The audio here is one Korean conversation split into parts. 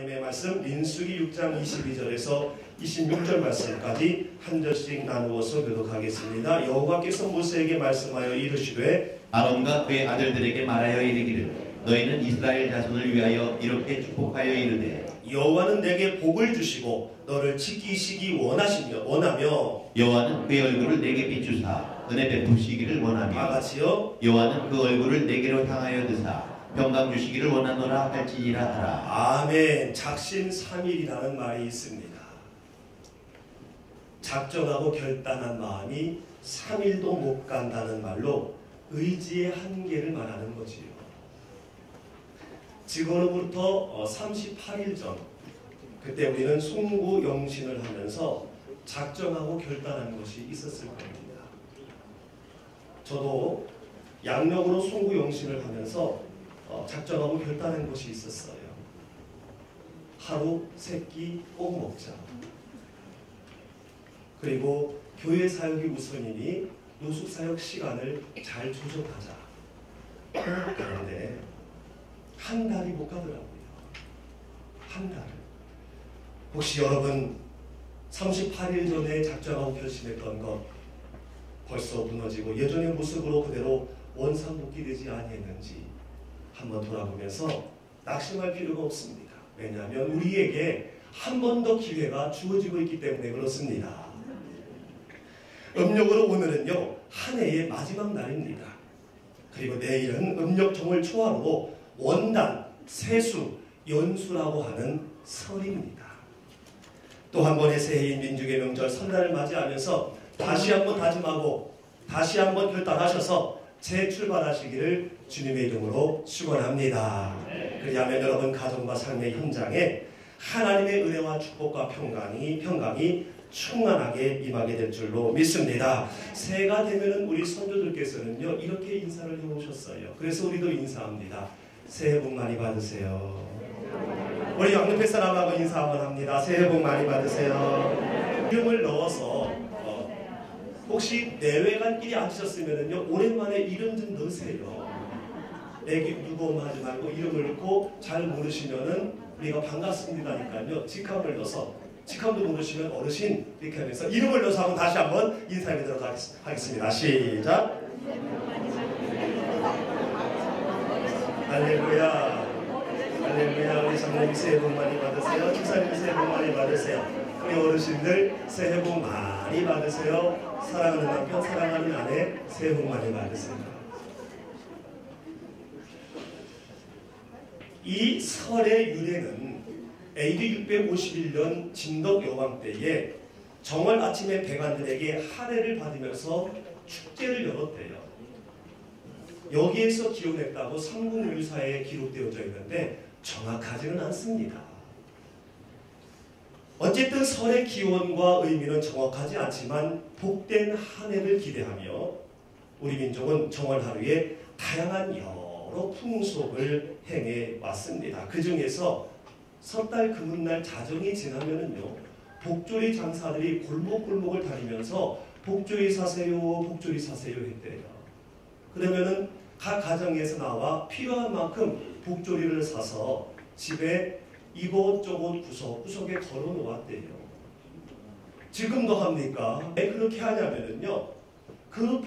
하나님의 말씀 민수기 6장 22절에서 26절 말씀까지 한 절씩 나누어서 교독하겠습니다. 여호와께서 모세에게 말씀하여 이르시되 아론과 그의 아들들에게 말하여 이르기를 너희는 이스라엘 자손을 위하여 이렇게 축복하여 이르되 여호와는 내게 복을 주시고 너를 지키시기 원하며 여호와는 그의 얼굴을 내게 비추사 은혜 베푸시기를 원하며 다같이요 여호와는 그 얼굴을 내게로 향하여 드사 평강 주시기를 원하노라 할지니라 하라. 아멘. 작심삼일이라는 말이 있습니다. 작정하고 결단한 마음이 3일도 못 간다는 말로 의지의 한계를 말하는 거지요. 지금으로부터 38일 전 그때 우리는 송구영신을 하면서 작정하고 결단한 것이 있었을 겁니다. 저도 양력으로 송구영신을 하면서 작정하고 결단한 것이 있었어요. 하루 세 끼 꼭 먹자. 그리고 교회 사역이 우선이니 노숙 사역 시간을 잘 조정하자. 그런데 한 달이 못 가더라고요. 한 달. 혹시 여러분 38일 전에 작정하고 결심했던 것 벌써 무너지고 예전의 모습으로 그대로 원상복귀되지 아니했는지 한번 돌아보면서 낙심할 필요가 없습니다. 왜냐하면 우리에게 한 번 더 기회가 주어지고 있기 때문에 그렇습니다. 음력으로 오늘은요 한 해의 마지막 날입니다. 그리고 내일은 음력 정월 초하루로 원단, 세수, 연수라고 하는 설입니다. 또 한 번의 새해인 민족의 명절 설날을 맞이하면서 다시 한번 다짐하고 다시 한번 결단하셔서 재출발하시기를 주님의 이름으로 축원합니다. 그리하면 여러분 가정과 삶의 현장에 하나님의 은혜와 축복과 평강이 충만하게 임하게 될 줄로 믿습니다. 새해가 되면은 우리 선조들께서는요 이렇게 인사를 해오셨어요. 그래서 우리도 인사합니다. 새해 복 많이 받으세요. 우리 양옆에 사람하고 인사 한번 합니다. 새해 복 많이 받으세요. 이름을 넣어서 혹시 내외간끼리 앉으셨으면은요 오랜만에 이름 좀 넣으세요. 애기 누구만 하지 말고 이름을 넣고 잘 모르시면은 우리가 반갑습니다니까요 직함을 넣어서 직함도 모르시면 어르신 이렇게 하면서 이름을 넣어서 한번 다시 한번 인사드리도록 하겠습니다. 시작. 할렐루야. 할렐루야. 우리 장로님 새해 복 많이 받으세요. 집사님 새해 복 많이 받으세요. 우리 어르신들 새해 복 많이 받으세요. 사랑하는 남편, 사랑하는 아내 새해 복 많이 받으세요. 이 설의 유래는 AD 651년 진덕 여왕 때에 정월 아침에 백관들에게 할애를 받으면서 축제를 열었대요. 여기에서 기원했다고 삼국유사에 기록되어져 있는데 정확하지는 않습니다. 어쨌든 설의 기원과 의미는 정확하지 않지만 복된 한 해를 기대하며 우리 민족은 정월 하루에 다양한 여러 풍속을 행해 왔습니다. 그 중에서 섣달 금운날 자정이 지나면은요 복조리 장사들이 골목골목을 다니면서 복조리 사세요, 복조리 사세요 했대요. 그러면은 각 가정에서 나와 필요한 만큼 복조리를 사서 집에 이곳저곳 구석구석에 걸어 놓았대요. 지금도 합니까? 왜 그렇게 하냐면은요 그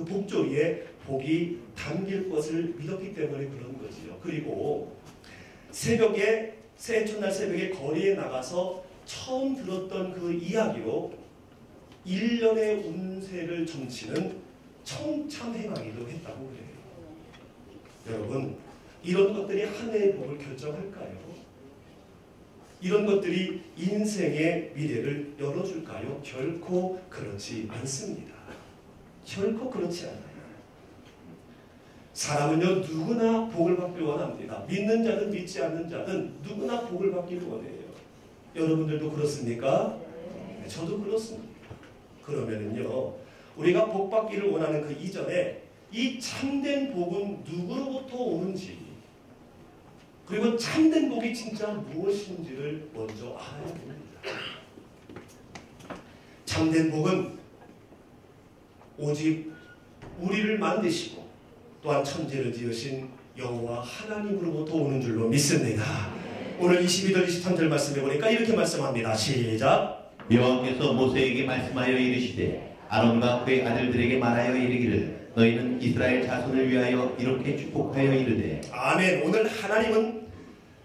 복조리에 복이 담길 것을 믿었기 때문에 그런 거지요. 그리고 새벽에 새해 첫날 새벽에 거리에 나가서 처음 들었던 그 이야기로 1년의 운세를 점치는 청참행하기도 했다고 그래요. 여러분 이런 것들이 한 해의 복을 결정할까요? 이런 것들이 인생의 미래를 열어줄까요? 결코 그렇지 않습니다. 결코 그렇지 않아요. 사람은요 누구나 복을 받길 원합니다. 믿는 자든 믿지 않는 자든 누구나 복을 받길 원해요. 여러분들도 그렇습니까? 네, 저도 그렇습니다. 그러면은요 우리가 복 받기를 원하는 그 이전에 이 참된 복은 누구로부터 오는지 그리고 참된 복이 진짜 무엇인지를 먼저 알아야 됩니다. 참된 복은 오직 우리를 만드시고 또한 천지를 지으신 여호와 하나님으로부터 오는 줄로 믿습니다. 오늘 22절 23절 말씀해 보니까 이렇게 말씀합니다. 시작. 여호와께서 모세에게 말씀하여 이르시되 아론과 그의 아들들에게 말하여 이르기를 너희는 이스라엘 자손을 위하여 이렇게 축복하여 이르되. 아멘. 오늘 하나님은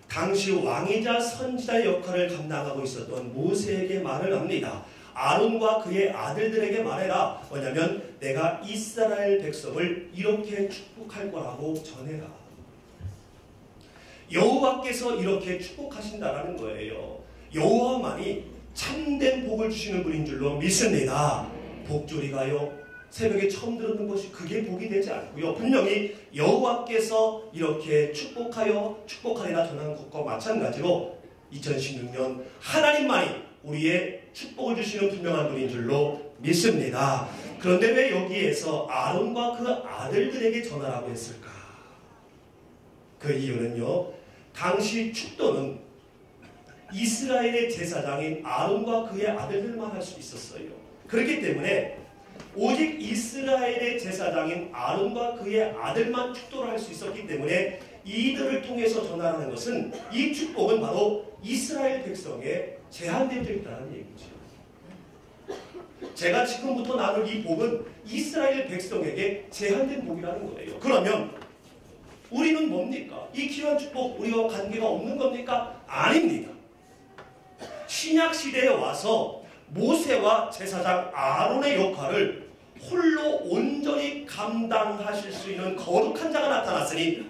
당시 왕이자 선지자의 역할을 감당하고 있었던 모세에게 말을 합니다. 아론과 그의 아들들에게 말해라. 뭐냐면 내가 이스라엘 백성을 이렇게 축복할 거라고 전해라. 여호와께서 이렇게 축복하신다라는 거예요. 여호와만이 참된 복을 주시는 분인 줄로 믿습니다. 복조리가요, 새벽에 처음 들었는 것이 그게 복이 되지 않고요. 분명히 여호와께서 이렇게 축복하리라 전하는 것과 마찬가지로 2016년 하나님만이 우리의 축복을 주시는 분명한 분인 줄로 믿습니다. 그런데 왜 여기에서 아론과 그 아들들에게 전하라고 했을까? 그 이유는요, 당시 축도는 이스라엘의 제사장인 아론과 그의 아들들만 할 수 있었어요. 그렇기 때문에 오직 이스라엘의 제사장인 아론과 그의 아들만 축도를 할 수 있었기 때문에 이들을 통해서 전하라는 것은 이 축복은 바로 이스라엘 백성에 제한되어 있다는 얘기죠. 제가 지금부터 나눌 이 복은 이스라엘 백성에게 제한된 복이라는 거예요. 그러면 우리는 뭡니까? 이 귀한 축복 우리와 관계가 없는 겁니까? 아닙니다. 신약 시대에 와서 모세와 제사장 아론의 역할을 홀로 온전히 감당하실 수 있는 거룩한 자가 나타났으니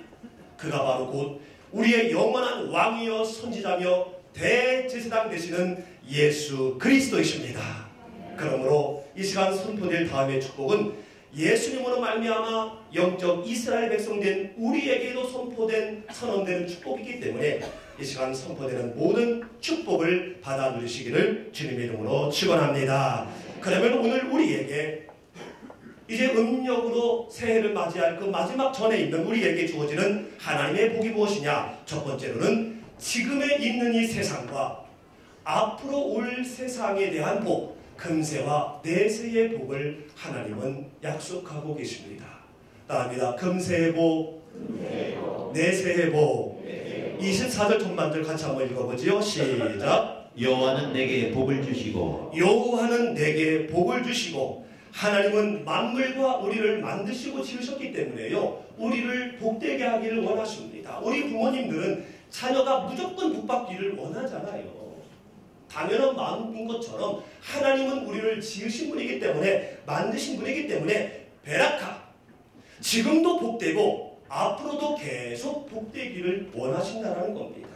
그가 바로 곧 우리의 영원한 왕이여 선지자며 대제사장 되시는 예수 그리스도이십니다. 그러므로 이 시간 선포될 다음의 축복은 예수님으로 말미암아 영적 이스라엘 백성된 우리에게도 선언되는 축복이기 때문에 이 시간 선포되는 모든 축복을 받아 누리시기를 주님의 이름으로 축원합니다. 그러면 오늘 우리에게 이제 음력으로 새해를 맞이할 그 마지막 전에 있는 우리에게 주어지는 하나님의 복이 무엇이냐? 첫 번째로는 지금에 있는 이 세상과 앞으로 올 세상에 대한 복, 금세와 내세의 복을 하나님은 약속하고 계십니다. 따라합니다. 금세의 복, 내세의 복. 24절 전반절 같이 한번 읽어보지요. 시작. 여호와는 내게 복을 주시고 여호와는 내게 복을 주시고. 하나님은 만물과 우리를 만드시고 지으셨기 때문에요, 우리를 복되게 하기를 원하십니다. 우리 부모님들은 자녀가 무조건 복받기를 원하잖아요. 당연한 마음인 것처럼 하나님은 우리를 지으신 분이기 때문에, 만드신 분이기 때문에 베라카, 지금도 복되고 앞으로도 계속 복되기를 원하신다는 겁니다.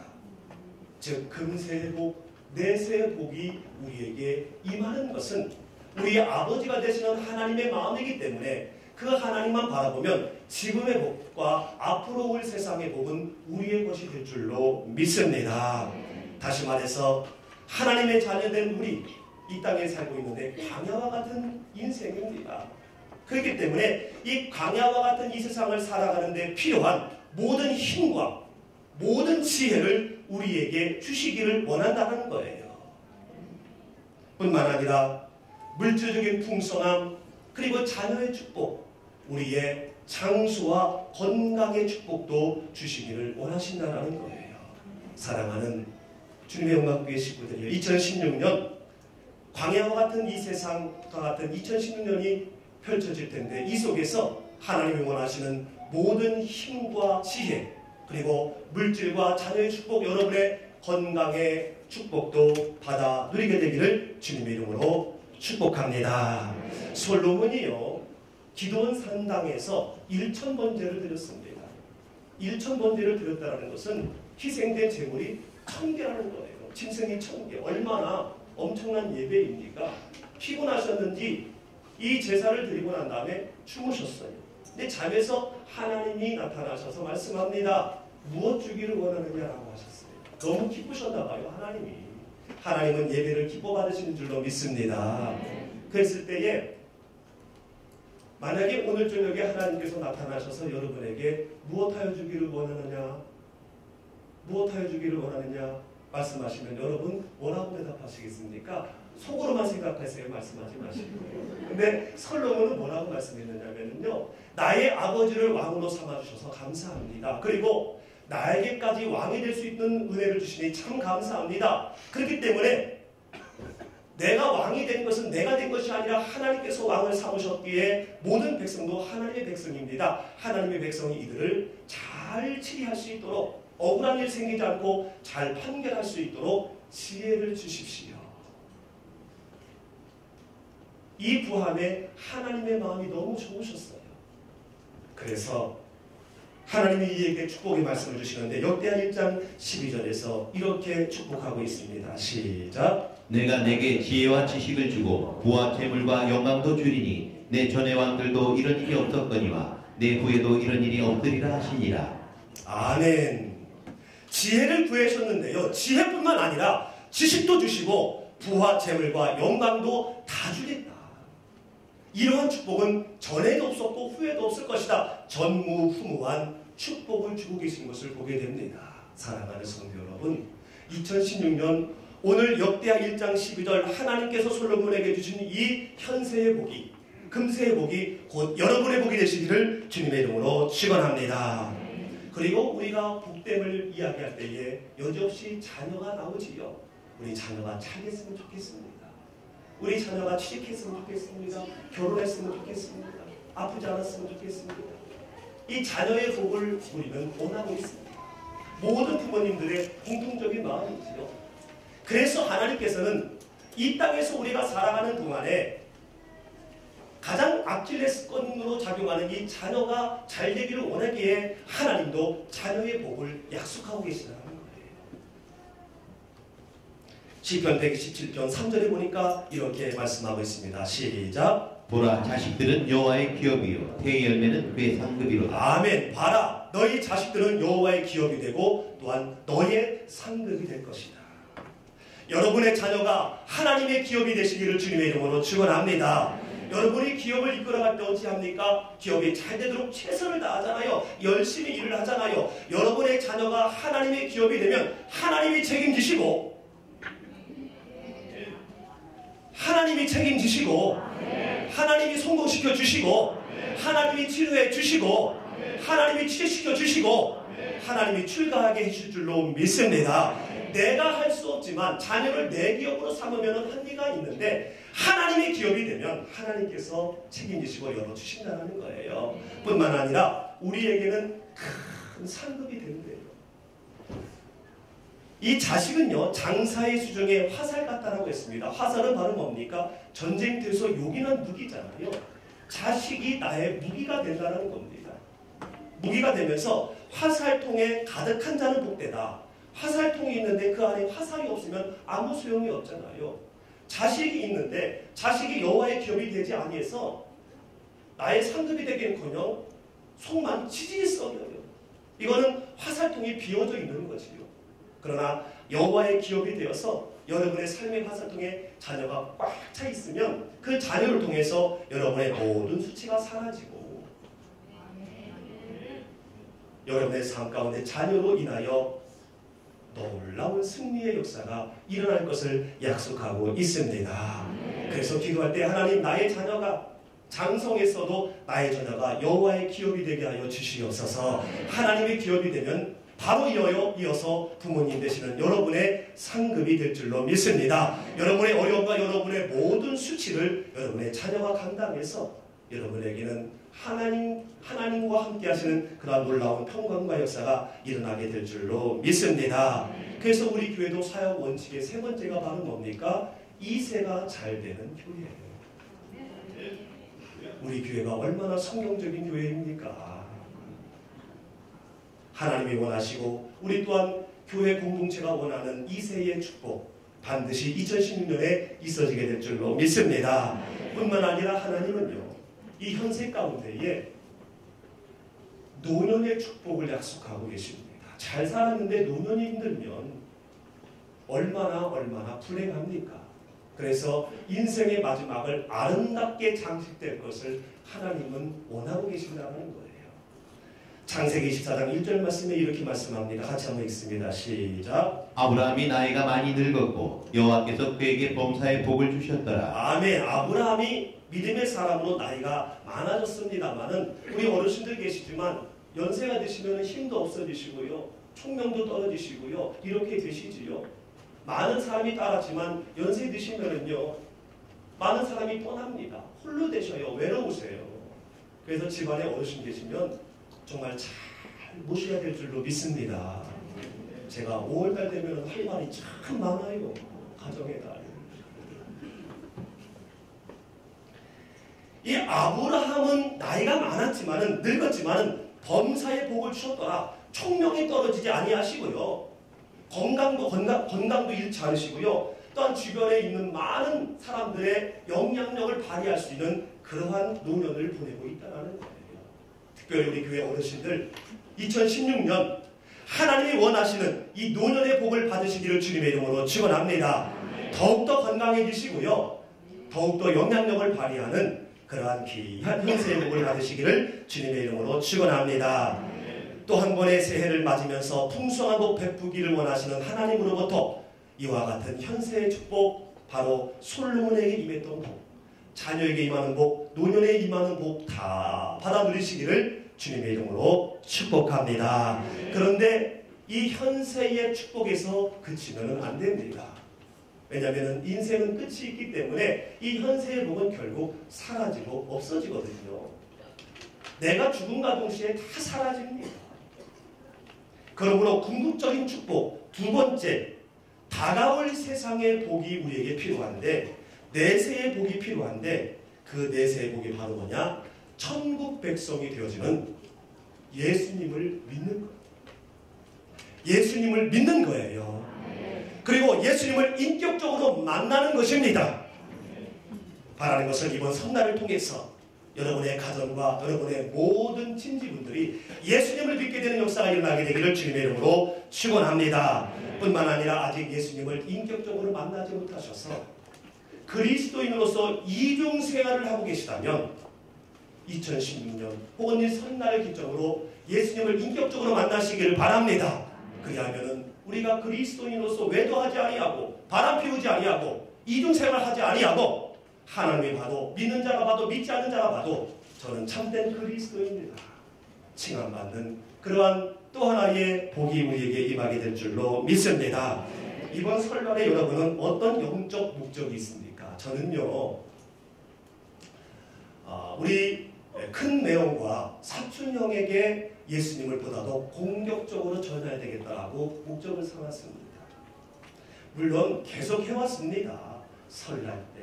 즉 금세의 복, 내세의 복이 우리에게 임하는 것은 우리의 아버지가 되시는 하나님의 마음이기 때문에 그 하나님만 바라보면 지금의 복과 앞으로 올 세상의 복은 우리의 것이 될 줄로 믿습니다. 다시 말해서 하나님의 자녀된 우리 이 땅에 살고 있는데 광야와 같은 인생입니다. 그렇기 때문에 이 광야와 같은 이 세상을 살아가는 데 필요한 모든 힘과 모든 지혜를 우리에게 주시기를 원한다는 거예요. 뿐만 아니라 물질적인 풍성함, 그리고 자녀의 축복, 우리의 장수와 건강의 축복도 주시기를 원하신다는 거예요. 사랑하는 주님의 영광교회 식구들이요, 2016년 광야와 같은 이 세상과 같은 2016년이 펼쳐질 텐데 이 속에서 하나님이 원하시는 모든 힘과 지혜, 그리고 물질과 자녀의 축복, 여러분의 건강의 축복도 받아 누리게 되기를 주님의 이름으로 축복합니다. 솔로몬이요, 기도원 산당에서 1000번제를 드렸습니다. 1000번제를 드렸다는 것은 희생된 제물이 1000개라는 거예요. 짐승이 1000개. 얼마나 엄청난 예배입니까? 피곤하셨는지 이 제사를 드리고 난 다음에 주무셨어요. 근데 잠에서 하나님이 나타나셔서 말씀합니다. 무엇 주기를 원하느냐라고 하셨어요. 너무 기쁘셨나 봐요, 하나님이. 하나님은 예배를 기뻐 받으시는 줄로 믿습니다. 그랬을 때에 만약에 오늘 저녁에 하나님께서 나타나셔서 여러분에게 무엇하여 주기를 원하느냐, 무엇하여 주기를 원하느냐 말씀하시면 여러분 뭐라고 대답하시겠습니까? 속으로만 생각하세요. 말씀하지 마시고. 근데 솔로몬은 뭐라고 말씀했느냐면요, 나의 아버지를 왕으로 삼아주셔서 감사합니다. 그리고 나에게까지 왕이 될 수 있는 은혜를 주시니 참 감사합니다. 그렇기 때문에 내가 왕이 된 것은 내가 된 것이 아니라 하나님께서 왕을 삼으셨기에 모든 백성도 하나님의 백성입니다. 하나님의 백성이 이들을 잘 치리할 수 있도록 억울한 일 생기지 않고 잘 판결할 수 있도록 지혜를 주십시오. 이 구함에 하나님의 마음이 너무 좋으셨어요. 그래서 하나님이 이에게 축복의 말씀을 주시는데 역대하 1장 12절에서 이렇게 축복하고 있습니다. 시작. 내가 내게 지혜와 지식을 주고 부와 재물과 영광도 주리니 내 전의 왕들도 이런 일이 없었거니와 내 후에도 이런 일이 없으리라 하시니라. 아멘. 지혜를 구하셨는데요. 지혜뿐만 아니라 지식도 주시고 부와 재물과 영광도 다 주겠다. 이러한 축복은 전에도 없었고 후에도 없을 것이다. 전무후무한 축복을 주고 계신 것을 보게 됩니다. 사랑하는 성도 여러분, 2016년 오늘 역대하 1장 12절 하나님께서 솔로몬에게 주신 이 현세의 복이, 금세의 복이 곧 여러분의 복이 되시기를 주님의 이름으로 축원합니다. 그리고 우리가 복됨을 이야기할 때에 여지없이 자녀가 나오지요. 우리 자녀가 잘 됐으면 좋겠습니다. 우리 자녀가 취직했으면 좋겠습니다. 결혼했으면 좋겠습니다. 아프지 않았으면 좋겠습니다. 이 자녀의 복을 우리는 원하고 있습니다. 모든 부모님들의 공통적인 마음이지요. 그래서 하나님께서는 이 땅에서 우리가 살아가는 동안에 가장 아킬레스건으로 작용하는 이 자녀가 잘 되기를 원하기에 하나님도 자녀의 복을 약속하고 계시다는 거예요. 시편 127편 3절에 보니까 이렇게 말씀하고 있습니다. 시작. 보라, 자식들은 여호와의 기업이요 새 열매는 그의 상급이로다. 아멘. 봐라, 너희 자식들은 여호와의 기업이 되고 또한 너의 상급이 될 것이다. 여러분의 자녀가 하나님의 기업이 되시기를 주님의 이름으로 축원합니다. 여러분이 기업을 이끌어갈 때 어찌합니까? 기업이 잘 되도록 최선을 다하잖아요. 열심히 일을 하잖아요. 여러분의 자녀가 하나님의 기업이 되면 하나님이 책임지시고 하나님이 성공시켜 주시고 하나님이 치료해 주시고 하나님이 치료시켜 주시고 하나님이 출가하게 해줄 줄로 믿습니다. 내가 할 수 없지만 자녀를 내 기업으로 삼으면 한계가 있는데 하나님의 기업이 되면 하나님께서 책임지시고 열어주신다는 거예요. 뿐만 아니라 우리에게는 큰 상급이 되는데요. 이 자식은요, 장사의 수중에 화살 같다라고 했습니다. 화살은 바로 뭡니까? 전쟁터에서 요긴한 무기잖아요. 자식이 나의 무기가 된다는 겁니다. 무기가 되면서 화살통에 가득한 자는 복되다. 화살통이 있는데 그 안에 화살이 없으면 아무 소용이 없잖아요. 자식이 있는데 자식이 여호와의 기업이 되지 아니해서 나의 상급이 되기는커녕 속만 지지리 썩여요. 이거는 화살통이 비어져 있는 거지요. 그러나 여호와의 기업이 되어서 여러분의 삶의 화살통에 자녀가 꽉 차 있으면 그 자녀를 통해서 여러분의 모든 수치가 사라지고 여러분의 삶 가운데 자녀로 인하여 놀라운 승리의 역사가 일어날 것을 약속하고 있습니다. 그래서 기도할 때 하나님, 나의 자녀가 장성했어도 나의 자녀가 여호와의 기업이 되게 하여 주시옵소서. 하나님의 기업이 되면 바로 이어서 부모님 되시는 여러분의 상급이 될 줄로 믿습니다. 여러분의 어려움과 여러분의 모든 수치를 여러분의 자녀가 감당해서 여러분에게는 하나님과 함께 하시는 그런 놀라운 평강과 역사가 일어나게 될 줄로 믿습니다. 그래서 우리 교회도 사역 원칙의 세 번째가 바로 뭡니까? 2세가 잘 되는 교회예요. 우리 교회가 얼마나 성경적인 교회입니까? 하나님이 원하시고 우리 또한 교회 공동체가 원하는 2세의 축복 반드시 2016년에 있어지게 될 줄로 믿습니다. 뿐만 아니라 하나님은요, 이 현세 가운데에 노년의 축복을 약속하고 계십니다. 잘 살았는데 노년이 힘들면 얼마나 불행합니까? 그래서 인생의 마지막을 아름답게 장식될 것을 하나님은 원하고 계신다는 거예요. 창세기 24장 1절 말씀에 이렇게 말씀합니다. 같이 한번 읽습니다. 시작. 아브라함이 나이가 많이 늙었고 여호와께서 그에게 범사의 복을 주셨더라. 아멘. 아브라함이 믿음의 사람으로 나이가 많아졌습니다만은 우리 어르신들 계시지만 연세가 드시면 힘도 없어지시고요. 총명도 떨어지시고요. 이렇게 되시지요. 많은 사람이 따랐지만 연세 드시면은요. 많은 사람이 떠납니다. 홀로 되셔요. 외로우세요. 그래서 집안에 어르신 계시면 정말 잘 모셔야 될 줄로 믿습니다. 제가 5월달 되면 할 말이 참 많아요. 가정의 달. 이 아브라함은 나이가 많았지만은 늙었지만은 범사의 복을 주셨더라. 총명이 떨어지지 아니하시고요. 건강도 잃지 않으시고요. 또한 주변에 있는 많은 사람들의 영향력을 발휘할 수 있는 그러한 노년을 보내고 있다는 거예요. 특별히 우리 교회 어르신들 2016년 하나님이 원하시는 이 노년의 복을 받으시기를 주님의 이름으로 축원합니다. 더욱더 건강해지시고요. 더욱더 영향력을 발휘하는 그러한 귀한 현세의 복을 받으시기를 주님의 이름으로 축원합니다. 또 한 번의 새해를 맞으면서 풍성한 복 베푸기를 원하시는 하나님으로부터 이와 같은 현세의 축복, 바로 솔로몬에게 임했던 복, 자녀에게 임하는 복, 노년에 임하는 복 다 받아 누리시기를 주님의 이름으로 축복합니다. 그런데 이 현세의 축복에서 그치면 안 됩니다. 왜냐하면 인생은 끝이 있기 때문에 이 현세의 복은 결국 사라지고 없어지거든요. 내가 죽음과 동시에 다 사라집니다. 그러므로 궁극적인 축복, 두 번째, 다가올 세상의 복이 우리에게 필요한데, 내세의 복이 필요한데, 그 내세의 복이 바로 뭐냐? 천국 백성이 되어지는 예수님을 믿는 거예요. 예수님을 믿는 거예요. 그리고 예수님을 인격적으로 만나는 것입니다. 바라는 것은 이번 설날을 통해서 여러분의 가정과 여러분의 모든 친지분들이 예수님을 믿게 되는 역사가 일어나게 되기를 주님의 이름으로 축원합니다. 뿐만 아니라 아직 예수님을 인격적으로 만나지 못하셔서 그리스도인으로서 이중 생활을 하고 계시다면 2016년 혹은 이 설날을 기점으로 예수님을 인격적으로 만나시기를 바랍니다. 그리하면은 우리가 그리스도인으로서 외도하지 아니하고 바람 피우지 아니하고 이중 생활하지 아니하고 하나님이 봐도 믿는 자가 봐도 믿지 않는 자가 봐도 저는 참된 그리스도인이다 칭함받는 그러한 또 하나의 복이 우리에게 임하게 될 줄로 믿습니다. 이번 설날에 여러분은 어떤 영적 목적이 있습니까? 저는요 우리 큰 매형과 사촌형에게 예수님을 보다도 공격적으로 전해야 되겠다라고 목적을 삼았습니다. 물론 계속 해왔습니다. 설날 때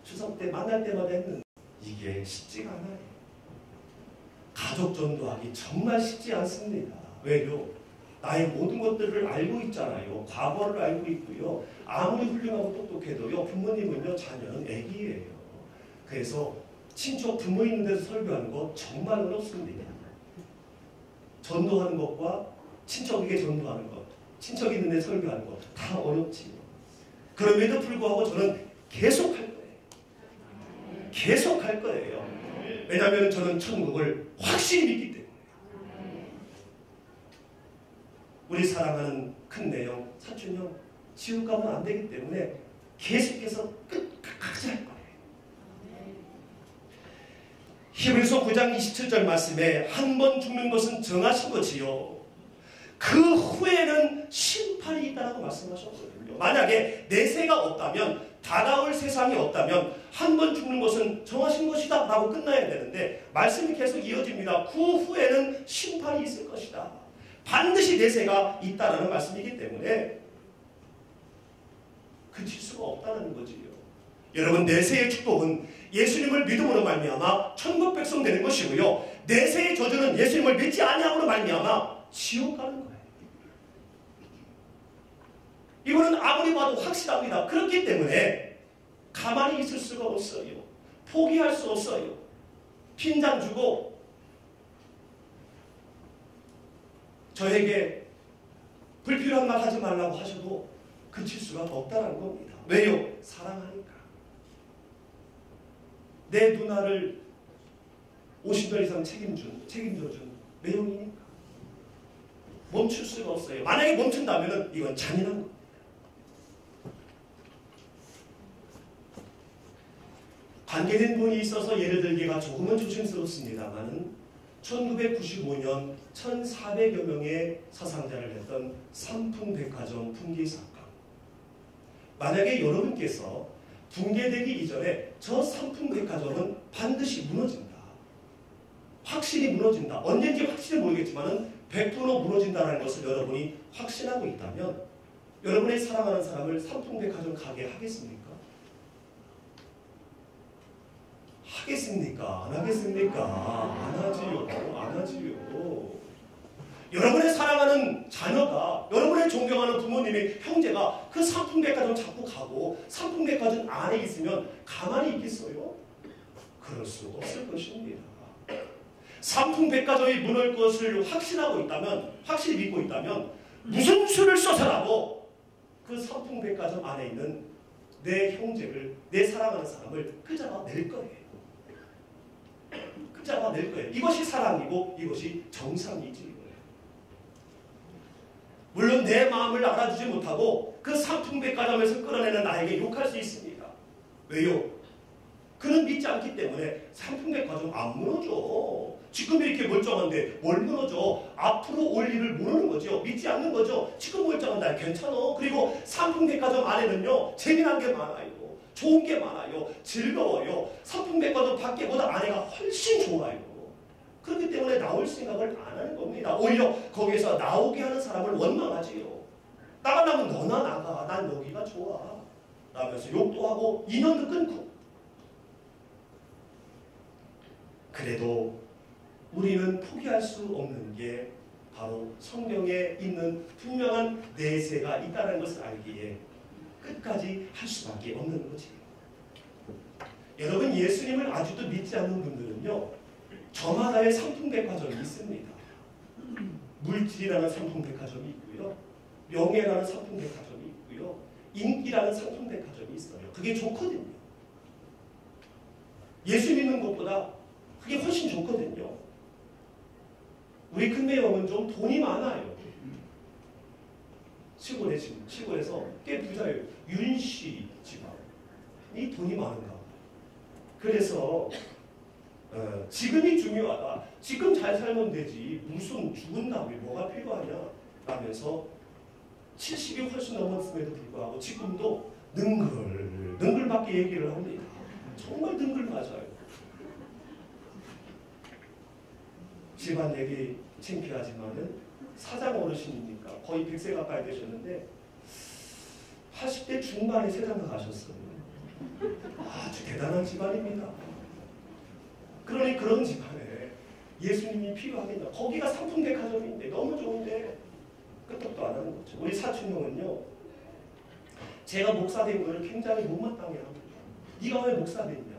추석 때 만날 때마다 했는데 이게 쉽지가 않아요. 가족 전도하기 정말 쉽지 않습니다. 왜요? 나의 모든 것들을 알고 있잖아요. 과거를 알고 있고요. 아무리 훌륭하고 똑똑해도요. 부모님은요. 자녀는 애기예요. 그래서 친척 부모 있는 데서 설교하는 거 정말 어렵습니다. 전도하는 것과 친척에게 전도하는 것, 친척 있는 데 설교하는 것 다 어렵지요. 그럼에도 불구하고 저는 계속 할 거예요. 계속 할 거예요. 왜냐하면 저는 천국을 확실히 믿기 때문에. 우리 사랑하는 큰매형, 사촌형 지옥 가면 안 되기 때문에 계속해서 끝까지 할 거예요. 히브리서 9장 27절 말씀에 한 번 죽는 것은 정하신 것이요 그 후에는 심판이 있다라고 말씀하셨거든요. 만약에 내세가 없다면 다가올 세상이 없다면 한 번 죽는 것은 정하신 것이다 라고 끝나야 되는데 말씀이 계속 이어집니다. 그 후에는 심판이 있을 것이다. 반드시 내세가 있다라는 말씀이기 때문에 그칠 수가 없다는 거지요. 여러분 내세의 축복은 예수님을 믿음으로 말미암아 천국 백성 되는 것이고요. 내세의 저주는 예수님을 믿지 아니함으로 말미암아 지옥 가는 거예요. 이거는 아무리 봐도 확실합니다. 그렇기 때문에 가만히 있을 수가 없어요. 포기할 수 없어요. 핀잔 주고 저에게 불필요한 말 하지 말라고 하셔도 그칠 수가 없다는 겁니다. 왜요? 사랑하니까. 내 누나를 50년 이상 책임져준 매형이니까. 멈출 수가 없어요. 만약에 멈춘다면 이건 잔인한 겁니다. 관계된 분이 있어서 예를 들기가 조금은 조심스럽습니다만 1995년 1,400여 명의 사상자를 했던 삼풍백화점 붕괴 사건. 만약에 여러분께서 붕괴되기 이전에 저 삼풍백화점은 반드시 무너진다. 확실히 무너진다. 언젠지 확실히 모르겠지만 100% 무너진다는 것을 여러분이 확신하고 있다면 여러분의 사랑하는 사람을 삼풍백화점 가게 하겠습니까? 하겠습니까? 안 하겠습니까? 안 하지요. 안 하지요. 여러분의 사랑하는 자녀가, 여러분의 존경하는 부모님의 형제가 그 삼풍백화점 자꾸 가고 삼풍백화점 안에 있으면 가만히 있겠어요? 그럴 수 없을 것입니다. 삼풍백화점이 무너질 것을 확신하고 있다면, 확실히 믿고 있다면 무슨 수를 써서라도 그 삼풍백화점 안에 있는 내 형제를, 내 사랑하는 사람을 끄잡아낼 거예요. 끄잡아낼 거예요. 이것이 사랑이고 이것이 정상이지. 물론 내 마음을 알아주지 못하고 그 삼풍백화점에서 끌어내는 나에게 욕할 수 있습니다. 왜요? 그는 믿지 않기 때문에 삼풍백화점 안 무너져. 지금 이렇게 멀쩡한데 뭘 무너져? 앞으로 올 일을 모르는 거죠. 믿지 않는 거죠. 지금 멀쩡한 날 괜찮아. 그리고 삼풍백화점 안에는요, 재미난 게 많아요. 좋은 게 많아요. 즐거워요. 삼풍백화점 밖에보다 안에가 훨씬 좋아요. 그렇기 때문에 나올 생각을 안 하는 겁니다. 오히려 거기에서 나오게 하는 사람을 원망하지요. 나가려면 너나 나가. 난 여기가 좋아. 라면서 욕도 하고 인연도 끊고. 그래도 우리는 포기할 수 없는 게 바로 성경에 있는 분명한 내세가 있다는 것을 알기에 끝까지 할 수밖에 없는 거지. 여러분, 예수님을 아직도 믿지 않는 분들은요, 저마다의 삼풍백화점이 있습니다. 물질이라는 삼풍백화점이 있고요, 명예라는 삼풍백화점이 있고요, 인기라는 삼풍백화점이 있어요. 그게 좋거든요. 예수 믿는 것보다 그게 훨씬 좋거든요. 우리 큰매형은 좀 돈이 많아요. 시골에서 꽤 부자예요. 윤씨 집안이 돈이 많은가. 그래서 지금이 중요하다. 지금 잘 살면 되지. 무슨 죽은 다음에 뭐가 필요하냐. 라면서 70이 훨씬 넘었음에도 불구하고 지금도 능글밖에 얘기를 합니다. 정말 능글 맞아요. 집안 얘기 창피하지만은 사장 어르신이니까 거의 100세 가까이 되셨는데 80대 중반에 세상을 가셨어요. 아주 대단한 집안입니다. 그러니 그런 집안에 예수님이 필요하겠냐. 거기가 삼풍백화점인데 너무 좋은데 끄떡도 안 하는 거죠. 우리 사촌 형은요, 제가 목사 된 거를 굉장히 못마땅해 합니다. 네가 왜 목사 됐냐.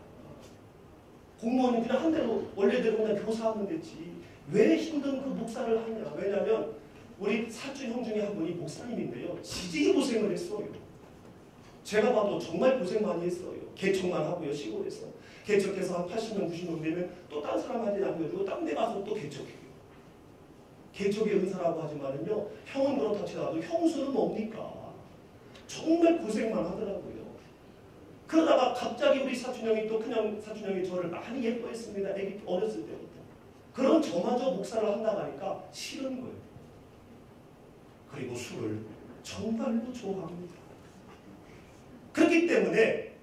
공무원은 그냥 한 대로 원래대로 그냥 교사하면 됐지. 왜 힘든 그 목사를 하냐. 왜냐하면 우리 사촌 형 중에 한 분이 목사님인데요, 지지게 고생을 했어요. 제가 봐도 정말 고생 많이 했어요. 개척만 하고요, 시골에서. 개척해서 한 80년, 90년 되면 또 딴 사람한테 남겨주고 딴 데 가서 또 개척해요. 개척의 은사라고 하지만은요, 형은 그렇다 치더라도 형수는 뭡니까? 정말 고생만 하더라고요. 그러다가 갑자기 우리 사촌형이 또 그냥 사촌형이 저를 많이 예뻐했습니다. 애기 어렸을 때부터. 그런 저마저 목사를 한다고 하니까 싫은 거예요. 그리고 술을 정말로 좋아합니다. 그렇기 때문에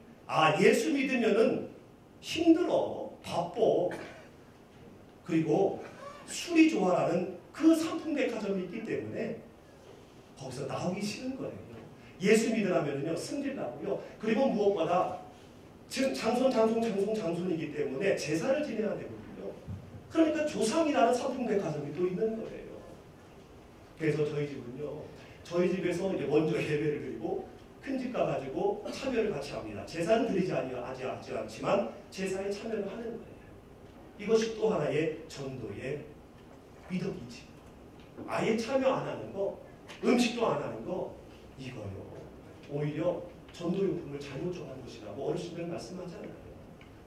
예수 믿으면은 힘들어, 바빠, 그리고 술이 좋아라는 그 삼풍백화점이 있기 때문에 거기서 나오기 싫은 거예요. 예수 믿으라면요, 승질나고요. 그리고 무엇보다 지금 장손이기 때문에 제사를 지내야 되거든요. 그러니까 조상이라는 삼풍백화점이 또 있는 거예요. 그래서 저희 집은요, 저희 집에서 이제 먼저 예배를 드리고 큰 집 가가지고 참여를 같이 합니다. 제사는 드리지 않지만 제사에 참여를 하는 거예요. 이것이 또 하나의 전도의 미덕이지. 아예 참여 안 하는 거, 음식도 안 하는 거, 이거요. 오히려 전도용품을 잘못 정한 것이라고 어르신들 말씀하잖아요.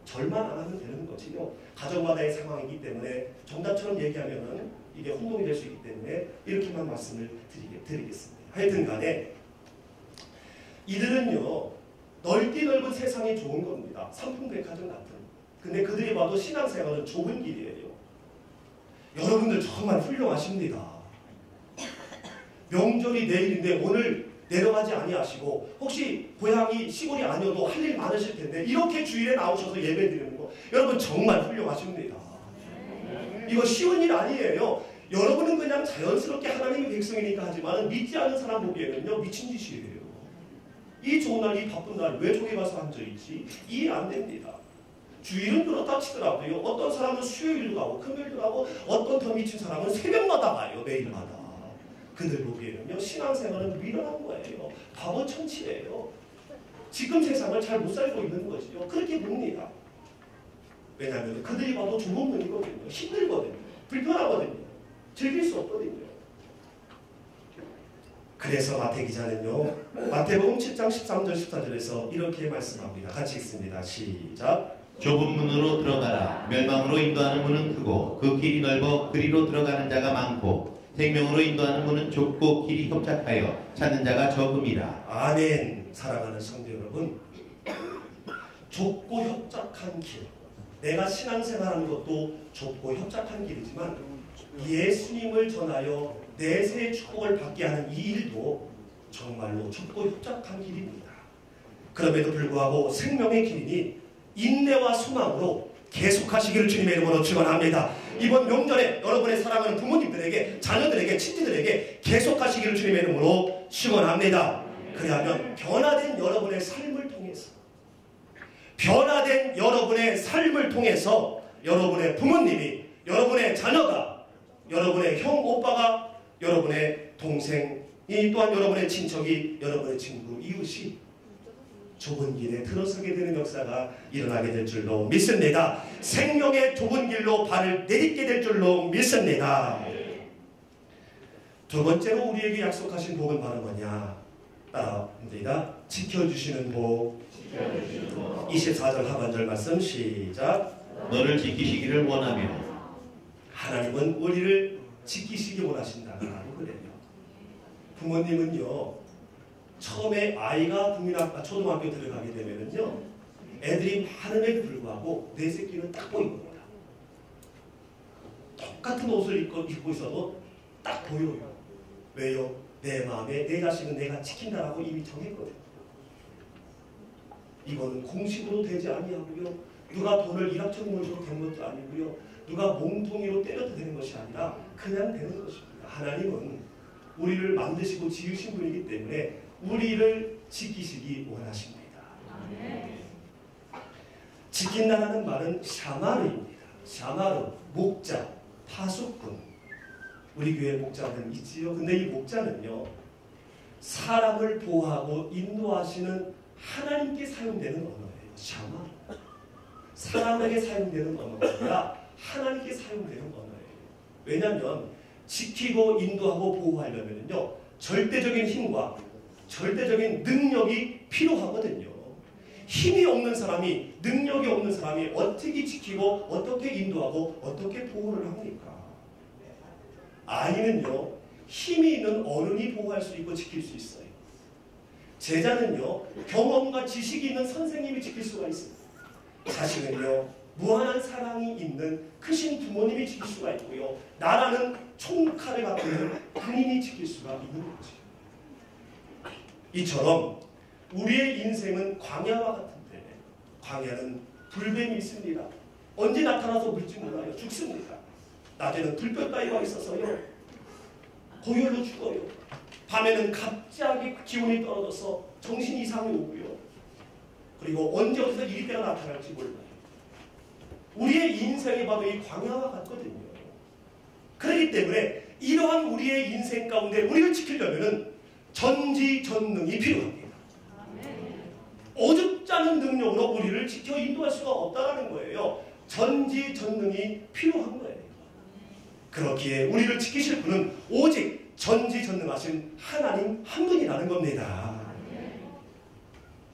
절만 안 하면 되는 거지요. 가정마다의 상황이기 때문에 정답처럼 얘기하면은 이게 혼동이 될 수 있기 때문에 이렇게만 말씀을 드리겠습니다. 하여튼 간에 이들은요, 넓디 넓은 세상이 좋은 겁니다. 삼풍백화점 같은. 근데 그들이 봐도 신앙생활은 좁은 길이에요. 여러분들 정말 훌륭하십니다. 명절이 내일인데 오늘 내려가지 아니하시고 혹시 고향이 시골이 아니어도 할 일 많으실 텐데 이렇게 주일에 나오셔서 예배 드리는 거 여러분 정말 훌륭하십니다. 이거 쉬운 일 아니에요. 여러분은 그냥 자연스럽게 하나님의 백성이니까 하지만 믿지 않은 사람 보기에는요 미친 짓이에요. 이 좋은 날, 이 바쁜 날 왜 저기 가서 앉아있지? 이해 안 됩니다. 주일은 그렇다 치더라도요. 어떤 사람은 수요일도 가고 금요일도 가고 어떤 더 미친 사람은 새벽마다 가요. 매일마다. 그들 보기에는요. 신앙생활은 미련한 거예요. 바보 천치예요. 지금 세상을 잘 못 살고 있는 것이죠. 그렇게 봅니다. 왜냐하면 그들이 봐도 좁은 문이거든요. 힘들거든요. 불편하거든요. 즐길 수 없거든요. 그래서 마태 기자는요. 마태복음 7장 13절 14절에서 이렇게 말씀합니다. 같이 읽습니다. 시작. 좁은 문으로 들어가라. 멸망으로 인도하는 문은 크고 그 길이 넓어 그리로 들어가는 자가 많고 생명으로 인도하는 문은 좁고 길이 협착하여 찾는 자가 적음이라. 아멘. 사랑하는 성도 여러분, 좁고 협착한 길, 내가 신앙생활하는 것도 좁고 협착한 길이지만 예수님을 전하여 내세의 축복을 받게 하는 이 일도 정말로 좁고 협착한 길입니다. 그럼에도 불구하고 생명의 길이니 인내와 소망으로 계속하시기를 주님의 이름으로 축원합니다. 이번 명절에 여러분의 사랑하는 부모님들에게, 자녀들에게, 친지들에게 계속하시기를 주님의 이름으로 축원합니다. 그리하면 변화된 여러분의 삶을 통해서, 변화된 여러분의 삶을 통해서 여러분의 부모님이, 여러분의 자녀가, 여러분의 형, 오빠가, 여러분의 동생이, 또한 여러분의 친척이, 여러분의 친구, 이웃이 좁은 길에 들어서게 되는 역사가 일어나게 될 줄로 믿습니다. 생명의 좁은 길로 발을 내딛게 될 줄로 믿습니다. 두 번째로 우리에게 약속하신 복은 바로 뭐냐? 따라합니다. 지켜주시는 복. 24절 하반절 말씀 시작. 너를 지키시기를 원하며. 하나님은 우리를 지키시기 원하신다라고 그래요. 부모님은요, 처음에 아이가 초등학교 들어가게 되면은요, 애들이 많음에도 불구하고 내 새끼는 딱 보입니다. 똑같은 옷을 입고 있어도 딱 보여요. 왜요? 내 마음에 내 자식은 내가 지킨다라고 이미 정했거든요. 이거는 공식으로 되지 아니하고요. 누가 돈을 1학천금을 줘도 되는 것도 아니고요. 누가 몽둥이로 때려도 되는 것이 아니라 그냥 되는 것입니다. 하나님은 우리를 만드시고 지으신 분이기 때문에 우리를 지키시기 원하십니다. 지킨다는 말은 샤마르입니다. 샤마르, 목자, 파수꾼. 우리 교회 목자는 있지요. 근데 이 목자는요, 사람을 보호하고 인도하시는 하나님께 사용되는 언어예요. 샤마르. 사람에게 사용되는 언어가 아니라 하나님께 사용되는 언어예요. 왜냐하면 지키고 인도하고 보호하려면요, 절대적인 힘과 절대적인 능력이 필요하거든요. 힘이 없는 사람이, 능력이 없는 사람이 어떻게 지키고 어떻게 인도하고 어떻게 보호를 합니까? 아이는요, 힘이 있는 어른이 보호할 수 있고 지킬 수 있어요. 제자는요, 경험과 지식이 있는 선생님이 지킬 수가 있어요. 자식은요, 무한한 사랑이 있는 크신 부모님이 지킬 수가 있고요. 나라는 총칼을 갖고 있는 군인이 지킬 수가 있는 거죠. 이처럼 우리의 인생은 광야와 같은데, 광야는 불뱀이 있습니다. 언제 나타나서 물지 몰라요. 죽습니다. 낮에는 불볕 따위가 있어서요, 고열로 죽어요. 밤에는 갑자기 기온이 떨어져서 정신 이상이 오고요. 그리고 언제 어디서 이 때가 나타날지 몰라요. 우리의 인생이 바로 이 광야와 같거든요. 그렇기 때문에 이러한 우리의 인생 가운데 우리를 지키려면 전지전능이 필요합니다. 어줍지 않은 능력으로 우리를 지켜 인도할 수가 없다는 거예요. 전지전능이 필요한 거예요. 그렇기에 우리를 지키실 분은 오직 전지전능하신 하나님 한 분이라는 겁니다.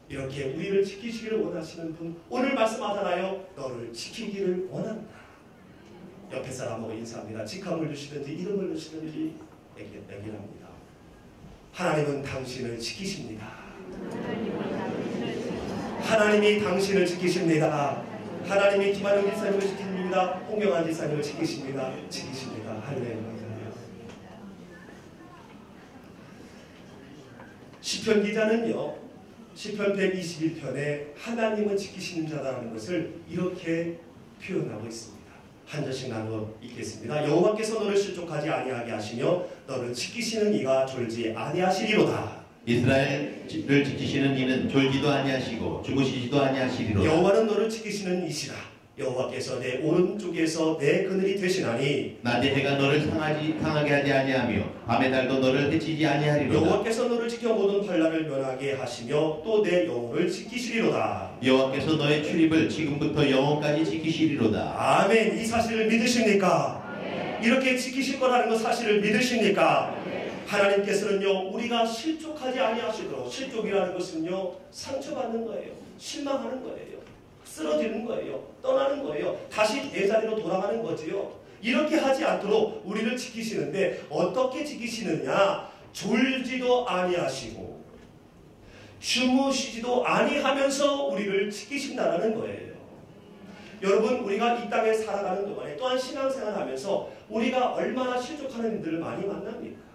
이렇게 우리를 지키시기를 원하시는 분, 오늘 말씀하잖아요. 너를 지키기를 원한다. 옆에 사람하고 인사합니다. 직함을 주시든지 이름을 주시든지 얘기합니다. 하나님은 당신을 지키십니다. 하나님이 당신을 지키십니다. 하나님이 김한영 지사님을 지키십니다. 홍경환 지사님을 지키십니다. 지키십니다. 할렐루야. 시편 기자는요, 시편 121편에 하나님은 지키시는 자다라는 것을 이렇게 표현하고 있습니다. 한 절씩 나누어 읽겠습니다. 여호와께서 너를 실족하지 아니하게 하시며 너를 지키시는 이가 졸지 아니하시리로다. 이스라엘을 지키시는 이는 졸지도 아니하시고 주무시지도 아니하시리로다. 여호와는 너를 지키시는 이시라. 여호와께서 내 오른쪽에서 내 그늘이 되시나니 낮에 해가 너를 상하게 하지 아니하며 밤의 달도 너를 해치지 아니하리로다. 여호와께서 너를 지켜 모든 환난을 면하게 하시며 또 내 영혼을 지키시리로다. 여호와께서 너의 출입을 지금부터 영원까지 지키시리로다. 아멘. 이 사실을 믿으십니까? 이렇게 지키실 거라는 그 사실을 믿으십니까? 하나님께서는요, 우리가 실족하지 아니하시도록, 실족이라는 것은요, 상처받는 거예요. 실망하는 거예요. 쓰러지는 거예요. 떠나는 거예요. 다시 제자리로 돌아가는 거지요. 이렇게 하지 않도록 우리를 지키시는데 어떻게 지키시느냐? 졸지도 아니하시고 주무시지도 아니하면서 우리를 지키신다라는 거예요. 여러분, 우리가 이 땅에 살아가는 동안에 또한 신앙생활하면서 우리가 얼마나 실족하는 일들을 많이 만납니까?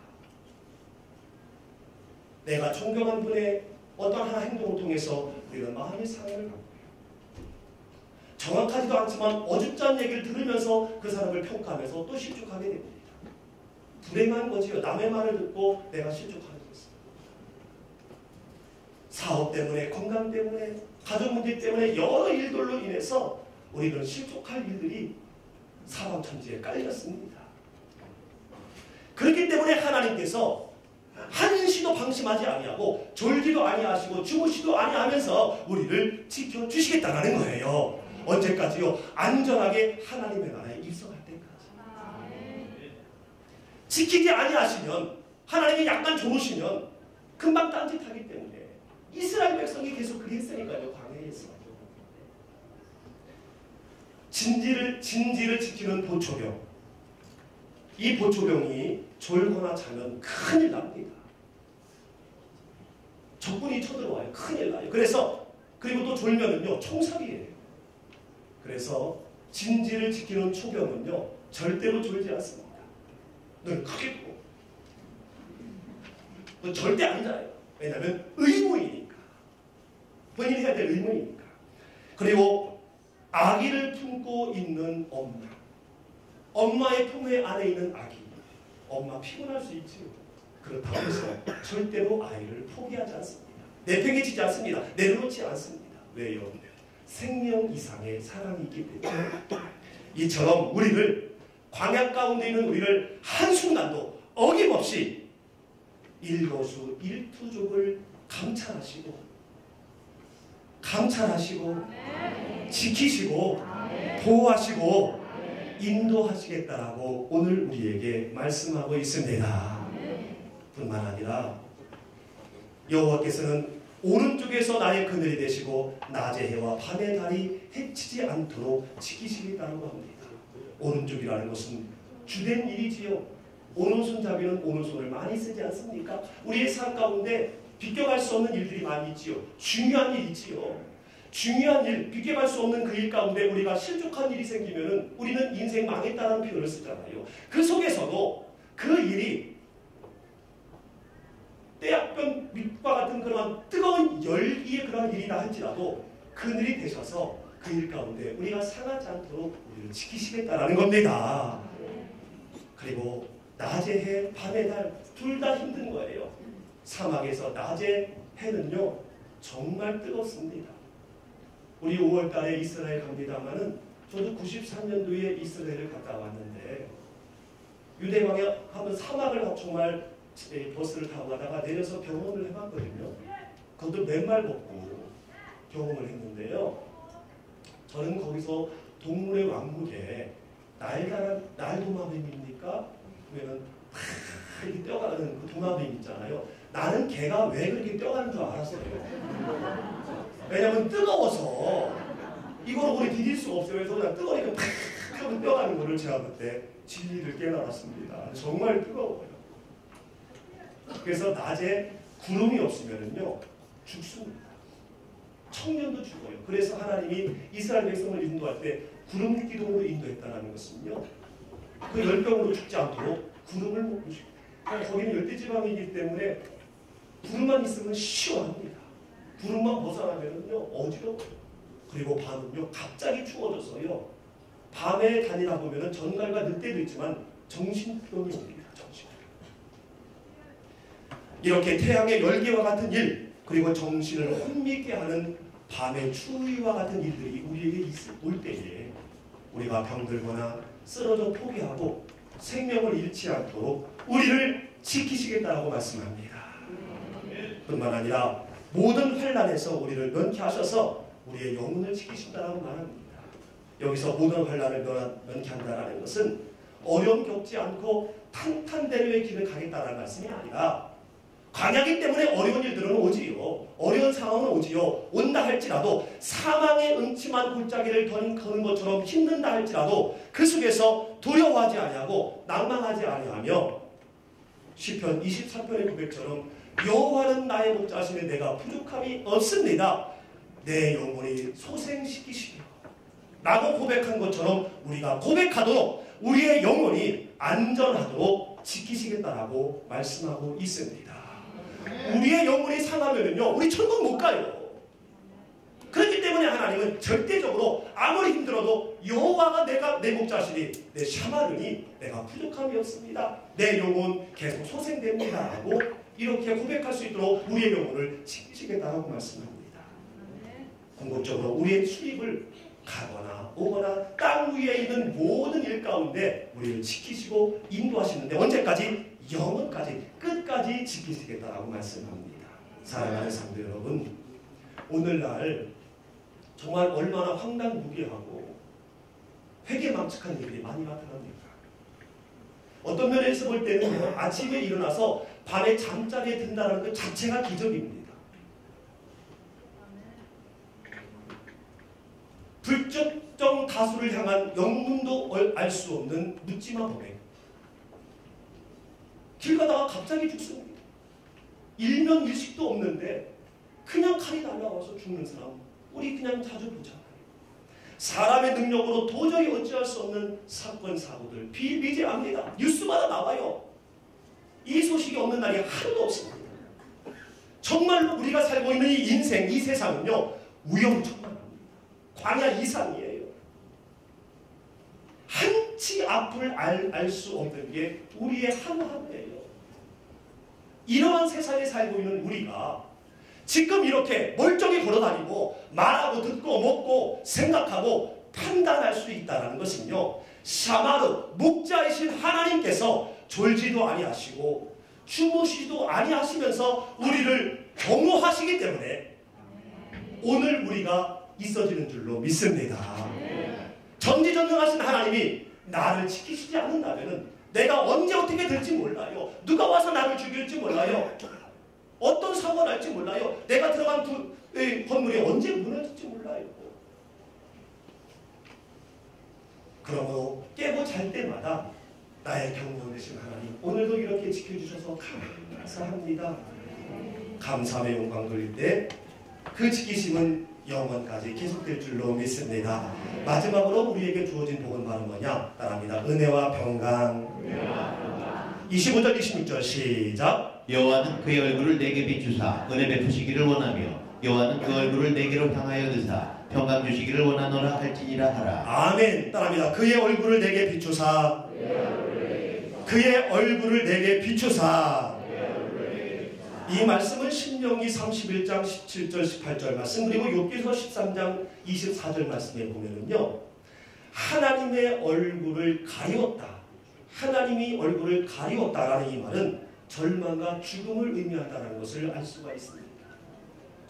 내가 존경한 분의 어떤 하나 행동을 통해서 우리가 마음의 상처를 갖고 정확하지도 않지만 어줍지 않은 얘기를 들으면서 그 사람을 평가하면서 또 실족하게 됩니다. 불행한 거지요. 남의 말을 듣고 내가 실족하는 것은. 사업 때문에, 건강 때문에, 가족 문제 때문에 여러 일들로 인해서 우리는 실족할 일들이 사방천지에 깔렸습니다. 그렇기 때문에 하나님께서 한시도 방심하지 아니하고 졸지도 아니하시고 주무시도 아니하면서 우리를 지켜주시겠다는 거예요. 언제까지요? 안전하게 하나님의 나라에 입성할 때까지. 지키지 아니하시면, 하나님이 약간 좋으시면 금방 딴짓하기 때문에 이스라엘 백성이 계속 그랬으니까요. 광야에서 진지를 지키는 보초병, 이 보초병이 졸거나 자면 큰일 납니다. 적군이 쳐들어와요. 큰일 나요. 그리고 또 졸면은요, 총살이에요. 그래서 진지를 지키는 초병은요, 절대로 졸지 않습니다. 눈을 크게 뜨고 절대 안 자요. 왜냐하면 의무이니까. 본인이 해야 될 의무이니까. 그리고 아기를 품고 있는 엄마, 엄마의 품에 안에 있는 아기, 엄마 피곤할 수 있지요. 그렇다고 해서 절대로 아이를 포기하지 않습니다. 내팽개치지 않습니다. 내려놓지 않습니다. 왜요? 생명 이상의 사랑이 있기 때문에. 이처럼 우리를, 광야 가운데 있는 우리를 한순간도 어김없이 일거수 일투족을 감찰하시고 지키시고 보호하시고 인도하시겠다라고 오늘 우리에게 말씀하고 있습니다. 뿐만 아니라 여호와께서는 오른쪽에서 나의 그늘이 되시고 낮의 해와 밤의 달이 해치지 않도록 지키시겠다고 합니다. 오른쪽이라는 것은 주된 일이지요. 오른손잡이는 오른손을 많이 쓰지 않습니까? 우리의 삶 가운데 비껴갈 수 없는 일들이 많이 있지요. 중요한 일이지요. 중요한 일, 비껴갈 수 없는 그 일 가운데 우리가 실족한 일이 생기면은 우리는 인생 망했다는 표현을 쓰잖아요. 그 속에서도 그 일이 떼약변 밑과 같은 그런 뜨거운 열기의 그런 일이라 할지라도 그늘이 되셔서 그 일 가운데 우리가 상하지 않도록 우리를 지키시겠다라는 겁니다. 그리고 낮의 해, 밤의 달 둘 다 힘든 거예요. 사막에서 낮의 해는요 정말 뜨겁습니다. 우리 5월 달에 이스라엘 갑니다마는 저도 93년도에 이스라엘을 갔다 왔는데 유대광야 한번 사막을 정말 버스를 타고 가다가 내려서 경험을 해봤거든요. 그것도 맨발 벗고 경험을 했는데요. 저는 거기서 동물의 왕국에 날도마뱀입니까? 그러면 이렇게 뛰어가는 그 도마뱀 있잖아요. 나는 걔가 왜 그렇게 뛰어가는 줄 알았어요. 왜냐면 뜨거워서 이걸 우리 디딜 수가 없어요. 그래서 그냥 뜨거우니까 팍 하고 뛰어가는 거를 제가 그때 진리를 깨달았습니다. 정말 뜨거워요. 그래서 낮에 구름이 없으면은요 죽습니다. 청년도 죽어요. 그래서 하나님이 이스라엘 백성을 인도할 때 구름 기둥으로 인도했다는 것은요 그 열병으로 죽지 않도록 구름을 먹고 싶어요. 거기는 열대지방이기 때문에 구름만 있으면 시원합니다. 구름만 벗어나면은요 어지러워요. 그리고 밤은요 갑자기 추워져서요 밤에 다니다 보면은 전갈과 늑대도 있지만 정신병이 옵니다. 정신병. 이렇게 태양의 열기와 같은 일, 그리고 정신을 혼미케 하는 밤의 추위와 같은 일들이 우리에게 올 때에 우리가 병들거나 쓰러져 포기하고 생명을 잃지 않도록 우리를 지키시겠다라고 말씀합니다. 뿐만 아니라 모든 환난에서 우리를 면케하셔서 우리의 영혼을 지키신다라고 말합니다. 여기서 모든 환난을 면케한다라는 것은 어려움 겪지 않고 탄탄대로의 길을 가겠다라는 말씀이 아니라 광야기 때문에 어려운 일들은 오지요. 어려운 상황은 오지요. 온다 할지라도 사망의 음침한 골짜기를 거는 것처럼 힘든다 할지라도 그 속에서 두려워하지 아니하고 낭망하지 아니하며 시편 23편의 고백처럼 여호와는 나의 목자시니 내가 부족함이 없습니다. 내 영혼이 소생시키시며 라고 고백한 것처럼 우리가 고백하도록 우리의 영혼이 안전하도록 지키시겠다라고 말씀하고 있습니다. 우리의 영혼이 상하면은요 우리 천국 못 가요. 그렇기 때문에 하나님은 절대적으로 아무리 힘들어도 여호와가 내 목자시니 내 샤마르니 내가 부족함이 없습니다. 내 영혼 계속 소생됩니다 라고 이렇게 고백할 수 있도록 우리의 영혼을 지키시겠다라고 말씀합니다. 궁극적으로 우리의 출입을 가거나 오거나 땅 위에 있는 모든 일 가운데 우리를 지키시고 인도하시는데 언제까지? 영원까지 끝까지 지키시겠다라고 말씀합니다. 사랑하는 성도 여러분, 오늘날 정말 얼마나 황당무계하고 회개망측한 일들이 많이 나타납니다. 어떤 면에서 볼 때는 아침에 일어나서 밤에 잠자리에 든다는 것 자체가 기적입니다. 불특정 다수를 향한 영문도 알 수 없는 묻지마 범행. 길 가다가 갑자기 죽습니다. 일면일식도 없는데 그냥 칼이 날아와서 죽는 사람 우리 그냥 자주 보잖아요. 사람의 능력으로 도저히 어찌할 수 없는 사건 사고들 비일비재합니다. 뉴스마다 나와요. 이 소식이 없는 날이 하루도 없습니다. 정말로 우리가 살고 있는 이 인생, 이 세상은요 위험천만합니다. 광야 이상이에요. 한치 앞을 알 수 없는 게 우리의 하루하루예요. 이러한 세상에 살고 있는 우리가 지금 이렇게 멀쩡히 걸어다니고 말하고 듣고 먹고 생각하고 판단할 수 있다는 것은요 샤마르 목자이신 하나님께서 졸지도 아니하시고 주무시지도 아니하시면서 우리를 경호하시기 때문에 오늘 우리가 있어지는 줄로 믿습니다. 전지전능하신 하나님이 나를 지키시지 않는다면 내가 언제 어떻게 될지 몰라요. 누가 와서 나를 죽일지 몰라요. 어떤 사고가 날지 몰라요. 내가 들어간 건물이 언제 무너질지 몰라요. 그러므로 깨고 잘 때마다 나의 경영 되신 하나님 오늘도 이렇게 지켜주셔서 감사합니다. 감사함의 영광 돌릴 때 그 지키심은 영원까지 계속될 줄로 믿습니다. 마지막으로 우리에게 주어진 복은 바로 뭐냐? 따라합니다. 은혜와 평강. 25절 26절 시작. 여호와는 그의 얼굴을 내게 비추사 은혜 베푸시기를 원하며 여호와는 그 얼굴을 내게로 향하여 드사 평강 주시기를 원하노라 할지니라 하라. 아멘. 따라합니다. 그의 얼굴을 내게 비추사 그의 얼굴을 내게 비추사. 이 말씀은 신명기 31장 17절 18절 말씀 그리고 욥기서 13장 24절 말씀에 보면은요 하나님의 얼굴을 가리웠다. 하나님이 얼굴을 가리웠다라는 이 말은 절망과 죽음을 의미한다는 것을 알 수가 있습니다.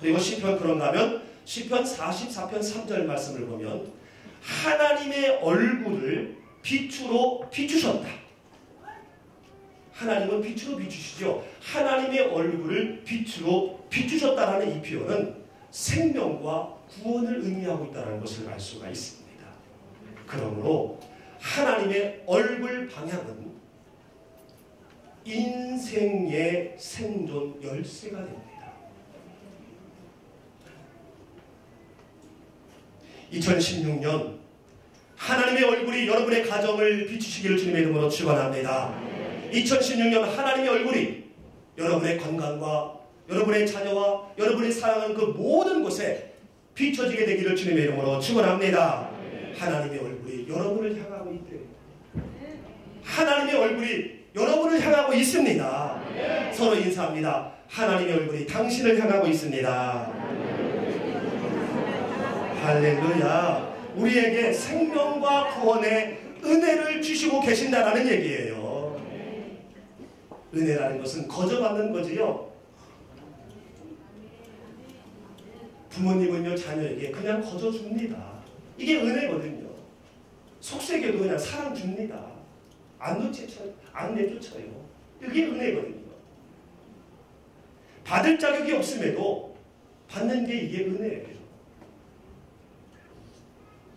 그리고 시편 그런가 하면 시편 44편 3절 말씀을 보면 하나님의 얼굴을 빛으로 비추셨다. 하나님은 빛으로 비추시죠. 하나님의 얼굴을 빛으로 비추셨다라는 이 표현은 생명과 구원을 의미하고 있다는 것을 알 수가 있습니다. 그러므로 하나님의 얼굴 방향은 인생의 생존 열쇠가 됩니다. 2016년 하나님의 얼굴이 여러분의 가정을 비추시기를 주님의 이름으로 축원합니다. 2016년 하나님의 얼굴이 여러분의 건강과 여러분의 자녀와 여러분이 사랑하는 그 모든 곳에 비춰지게 되기를 주님의 이름으로 축원합니다. 하나님의 얼굴이 여러분을 향하고 있대요. 하나님의 얼굴이 여러분을 향하고 있습니다. 서로 인사합니다. 하나님의 얼굴이 당신을 향하고 있습니다. 할렐루야. 우리에게 생명과 구원의 은혜를 주시고 계신다라는 얘기예요. 은혜라는 것은 거저받는 거지요. 부모님은요 자녀에게 그냥 거저 줍니다. 이게 은혜거든요. 속세게도 그냥 사랑 줍니다. 안 내쫓아요. 이게 은혜거든요. 받을 자격이 없음에도 받는 게 이게 은혜예요.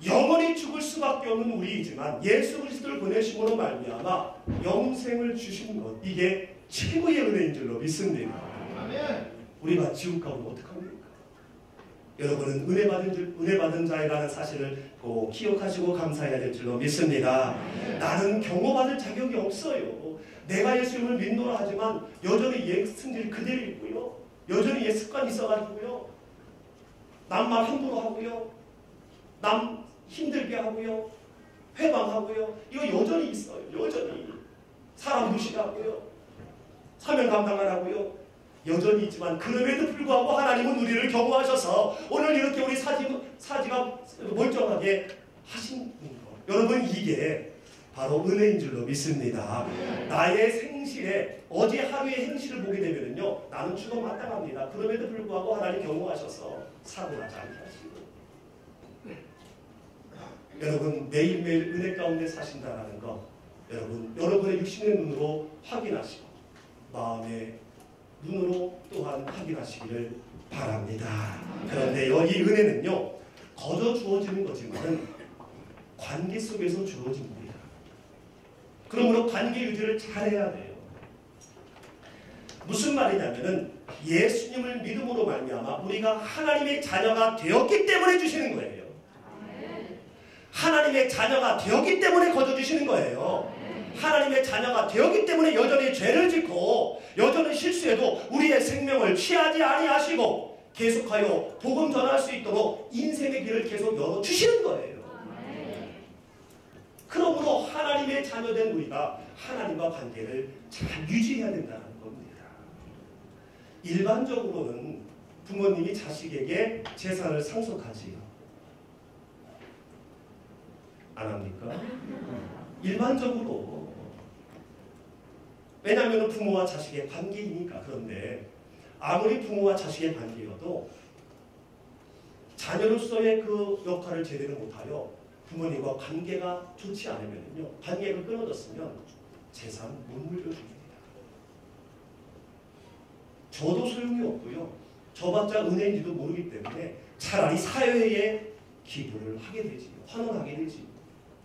영원히 죽을 수밖에 없는 우리이지만 예수 그리스도를 보내심으로 말미암아 영생을 주신 것, 이게 최고의 은혜인 줄로 믿습니다. 우리가 지옥 가면 어떡합니까? 여러분은 은혜 받은 자이라는 사실을 꼭 기억하시고 감사해야 될 줄로 믿습니다. 나는 경고받을 자격이 없어요. 내가 예수님을 믿노라 하지만 여전히 옛 승질 그대로 있고요. 여전히 옛 습관이 있어가지고요. 남말 함부로 하고요. 남 힘들게 하고요. 회방하고요. 이거 여전히 있어요. 여전히. 사람 무시하고요. 사명 감당 안 하고요. 여전히 있지만 그럼에도 불구하고 하나님은 우리를 경고하셔서 오늘 이렇게 우리 사지가 멀쩡하게 하신 것. 여러분 이게 바로 은혜인 줄로 믿습니다. 나의 생실에 어제 하루의 행실을 보게 되면요 나는 죽어 마땅합니다. 그럼에도 불구하고 하나님 경고하셔서 사고 나지 않게 하시고 여러분 매일매일 은혜 가운데 사신다라는 거 여러분의 육신의 눈으로 확인하시고 마음의 눈으로 또한 확인하시기를 바랍니다. 그런데요 이 은혜는요 거저 주어지는 거지만 관계 속에서 주어집니다. 그러므로 관계 유지를 잘해야 돼요. 무슨 말이냐면은 예수님을 믿음으로 말미암아 우리가 하나님의 자녀가 되었기 때문에 주시는 거예요. 하나님의 자녀가 되었기 때문에 거저 주시는 거예요. 하나님의 자녀가 되었기 때문에 여전히 죄를 짓고 여전히 실수해도 우리의 생명을 취하지 아니하시고 계속하여 복음 전할 수 있도록 인생의 길을 계속 열어주시는 거예요. 그러므로 하나님의 자녀된 우리가 하나님과 관계를 잘 유지해야 된다는 겁니다. 일반적으로는 부모님이 자식에게 재산을 상속하지요. 안 합니까? 일반적으로. 왜냐하면 부모와 자식의 관계이니까. 그런데 아무리 부모와 자식의 관계여도 자녀로서의 그 역할을 제대로 못하여 부모님과 관계가 좋지 않으면요, 관계가 끊어졌으면 재산 못 물려줍니다. 저도 소용이 없고요. 저봤자 은혜인지도 모르기 때문에 차라리 사회에 기부를 하게 되지, 환원하게 되지.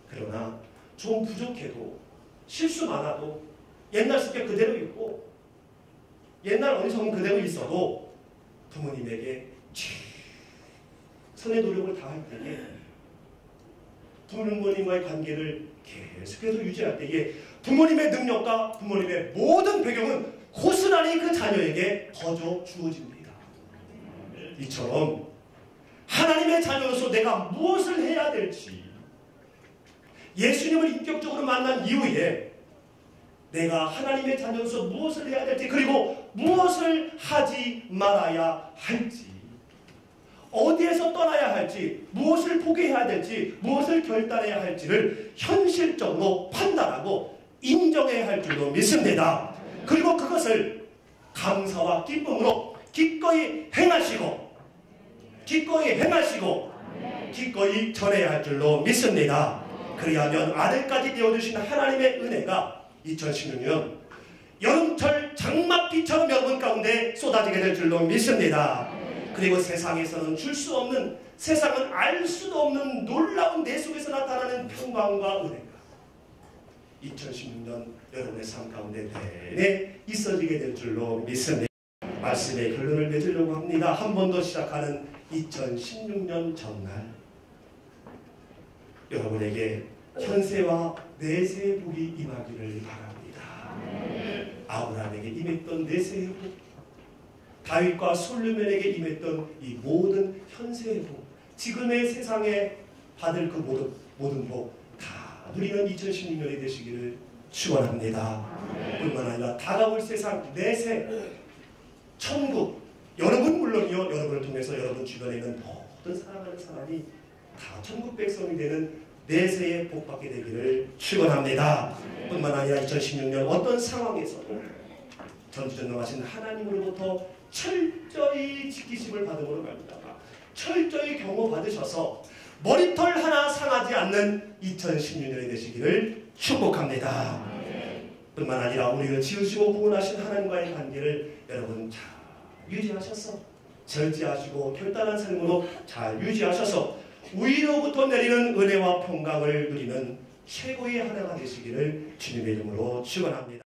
그러나 좀 부족해도 실수 많아도 옛날 습관 그대로 있고 옛날 어리석음 그대로 있어도 부모님에게 선의 노력을 다할 때에 부모님과의 관계를 계속해서 유지할 때에 부모님의 능력과 부모님의 모든 배경은 고스란히 그 자녀에게 거저 주어집니다. 이처럼 하나님의 자녀로서 내가 무엇을 해야 될지 예수님을 인격적으로 만난 이후에 내가 하나님의 자녀로서 무엇을 해야 될지 그리고 무엇을 하지 말아야 할지 어디에서 떠나야 할지 무엇을 포기해야 될지 무엇을 결단해야 할지를 현실적으로 판단하고 인정해야 할 줄로 믿습니다. 그리고 그것을 감사와 기쁨으로 기꺼이 행하시고 기꺼이 전해야 할 줄로 믿습니다. 그리하면 아들까지 되어주신 하나님의 은혜가 2016년 여름철 장맛비처럼 여러분 가운데 쏟아지게 될 줄로 믿습니다. 그리고 세상에서는 줄 수 없는, 세상은 알 수도 없는 놀라운 내 속에서 나타나는 평강과 은혜가 2016년 여러분의 삶 가운데 내내 있어지게 될 줄로 믿습니다. 말씀의 결론을 맺으려고 합니다. 한 번 더 시작하는 2016년 전날 여러분에게 현세와 내세의 복이 임하기를 바랍니다. 아브라함에게 임했던 내세의 복, 다윗과 솔로몬에게 임했던 이 모든 현세의 복, 지금의 세상에 받을 그 모든 복 다 누리는 2016년이 되시기를 축원합니다. 뿐만 아니라 다가올 세상 내세 천국, 여러분 물론이요, 여러분을 통해서 여러분 주변에 있는 모든 사랑하는 사람이 다 천국 백성이 되는 내세에 복받게 되기를 축원합니다. 뿐만 아니라 2016년 어떤 상황에서도 전지전능하신 하나님으로부터 철저히 지키심을 받음으로 말미암아 철저히 경호받으셔서 머리털 하나 상하지 않는 2016년이 되시기를 축복합니다. 뿐만 아니라 우리를 지으시고 구원하신 하나님과의 관계를 여러분 잘 유지하셔서 절제하시고 결단한 삶으로 잘 유지하셔서 위로부터 내리는 은혜와 평강을 누리는 최고의 하나가 되시기를 주님의 이름으로 축원합니다.